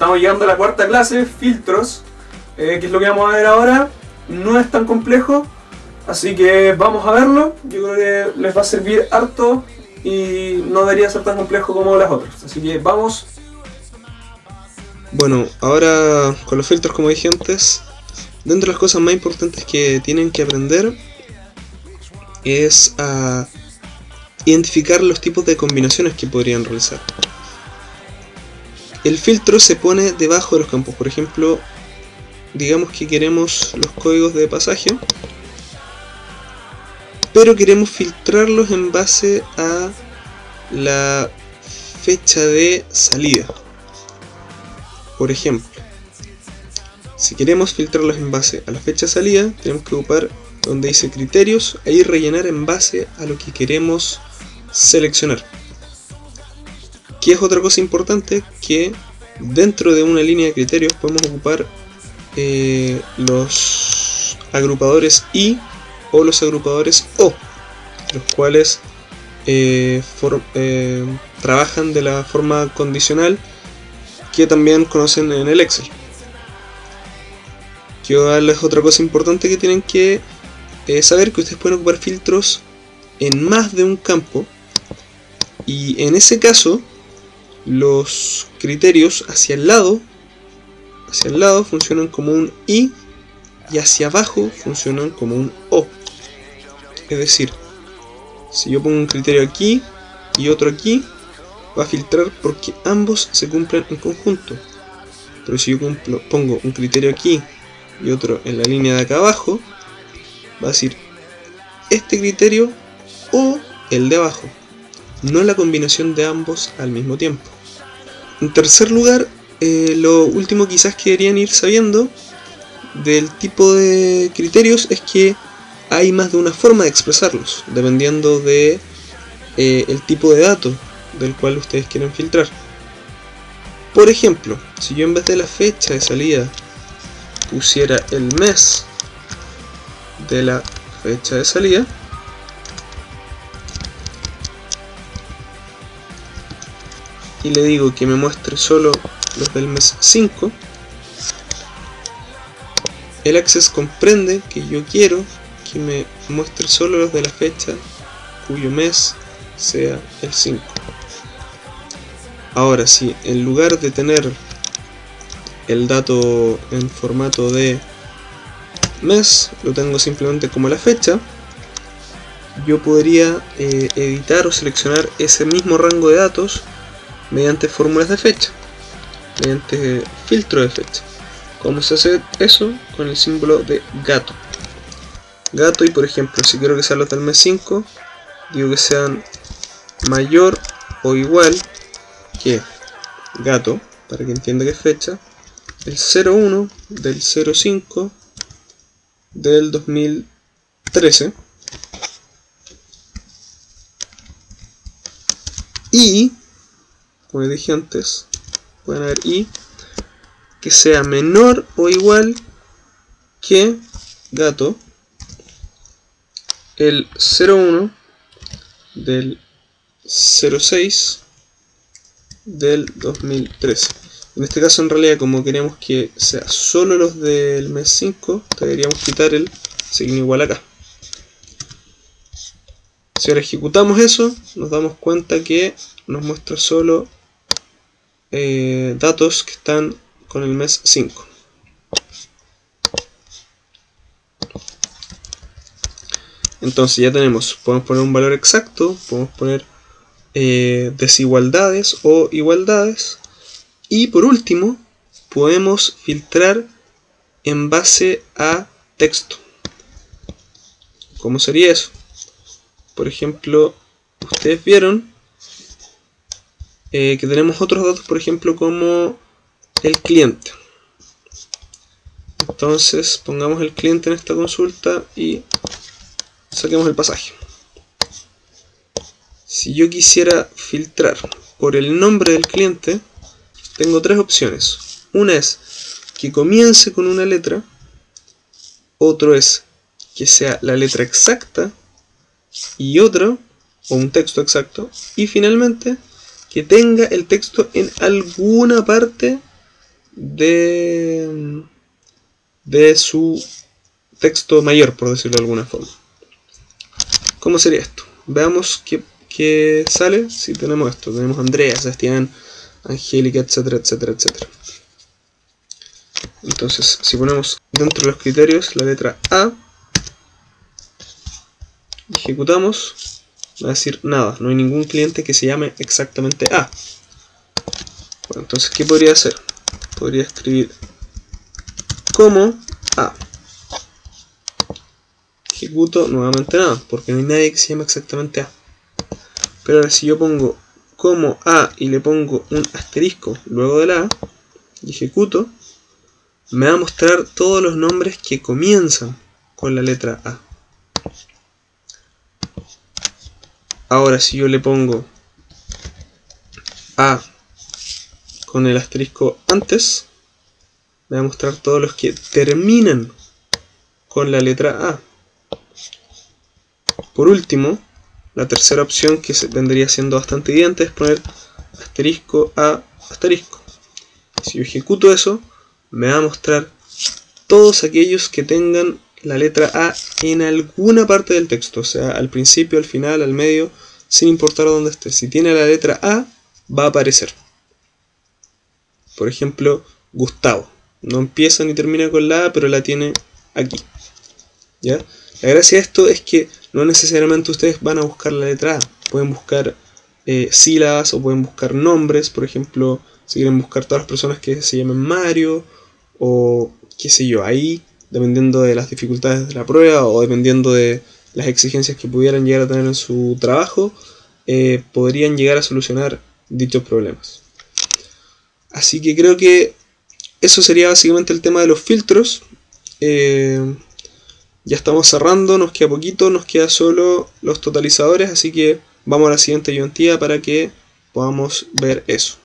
estamos llegando a la cuarta clase, filtros, que es lo que vamos a ver ahora. No es tan complejo, así que vamos a verlo. Yo creo que les va a servir harto y no debería ser tan complejo como las otras, así que vamos. Bueno, ahora con los filtros, como dije antes, dentro de las cosas más importantes que tienen que aprender es a identificar los tipos de combinaciones que podrían realizar. El filtro se pone debajo de los campos. Por ejemplo, digamos que queremos los códigos de pasaje, pero queremos filtrarlos en base a la fecha de salida. Por ejemplo, si queremos filtrarlos en base a la fecha de salida, tenemos que ocupar donde dice criterios, ahí rellenar en base a lo que queremos seleccionar. ¿Qué es otra cosa importante? Que dentro de una línea de criterios podemos ocupar los agrupadores I o los agrupadores O, los cuales trabajan de la forma condicional que también conocen en el Excel. Quiero darles otra cosa importante que tienen que saber, que ustedes pueden ocupar filtros en más de un campo, y en ese caso los criterios hacia el lado funcionan como un I y hacia abajo funcionan como un O. Es decir, si yo pongo un criterio aquí y otro aquí, va a filtrar porque ambos se cumplen en conjunto. Pero si yo pongo un criterio aquí y otro en la línea de acá abajo, va a decir este criterio o el de abajo, no la combinación de ambos al mismo tiempo. En tercer lugar, lo último quizás que deberían ir sabiendo del tipo de criterios es que hay más de una forma de expresarlos, dependiendo de el tipo de dato del cual ustedes quieren filtrar. Por ejemplo, si yo en vez de la fecha de salida pusiera el mes de la fecha de salida, y le digo que me muestre solo los del mes 5, el Access comprende que yo quiero que me muestre solo los de la fecha cuyo mes sea el 5. Ahora, si en lugar de tener el dato en formato de mes, lo tengo simplemente como la fecha, yo podría editar o seleccionar ese mismo rango de datos mediante fórmulas de fecha, mediante filtro de fecha. ¿Cómo se hace eso? Con el símbolo de gato. Gato, y por ejemplo, si quiero que sean los del mes 5, digo que sean mayor o igual que gato, para que entienda que es fecha, el 01 del 05 del 2013, y, como les dije antes, pueden haber y que sea menor o igual que gato, el 01 del 06 del 2013. En este caso, en realidad, como queremos que sea solo los del mes 5, deberíamos quitar el signo igual acá. Si ahora ejecutamos eso, nos damos cuenta que nos muestra solo datos que están con el mes 5. Entonces ya tenemos, podemos poner un valor exacto, podemos poner desigualdades o igualdades, y por último podemos filtrar en base a texto. ¿Cómo sería eso? Por ejemplo, ustedes vieron que tenemos otros datos, por ejemplo, como el cliente. Entonces pongamos el cliente en esta consulta y saquemos el pasaje. Si yo quisiera filtrar por el nombre del cliente, tengo tres opciones. Una es que comience con una letra, otro es que sea la letra exacta, y otro, o un texto exacto, y finalmente que tenga el texto en alguna parte de su texto mayor, por decirlo de alguna forma. ¿Cómo sería esto? Veamos qué sale si tenemos esto. Tenemos Andrea, Sebastián, Angélica, etcétera, etcétera, etcétera. Entonces, si ponemos dentro de los criterios la letra A, ejecutamos, va a decir nada, no hay ningún cliente que se llame exactamente A. Bueno, entonces, ¿qué podría hacer? Podría escribir como A. Ejecuto nuevamente nada, porque no hay nadie que se llame exactamente A. Pero ahora si yo pongo como A y le pongo un asterisco luego de la A, y ejecuto, me va a mostrar todos los nombres que comienzan con la letra A. Ahora si yo le pongo A con el asterisco antes, me va a mostrar todos los que terminan con la letra A. Por último, la tercera opción, que vendría siendo bastante evidente, es poner asterisco A asterisco. Si yo ejecuto eso, me va a mostrar todos aquellos que tengan la letra A en alguna parte del texto, o sea, al principio, al final, al medio, sin importar dónde esté. Si tiene la letra A, va a aparecer. Por ejemplo, Gustavo. No empieza ni termina con la A, pero la tiene aquí. ¿Ya? La gracia de esto es que no necesariamente ustedes van a buscar la letra A. Pueden buscar sílabas o pueden buscar nombres. Por ejemplo, si quieren buscar todas las personas que se llamen Mario o qué sé yo, ahí, dependiendo de las dificultades de la prueba o dependiendo de las exigencias que pudieran llegar a tener en su trabajo, podrían llegar a solucionar dichos problemas. Así que creo que eso sería básicamente el tema de los filtros. Ya estamos cerrando, nos queda poquito, nos queda solo los totalizadores, así que vamos a la siguiente ayudantía para que podamos ver eso.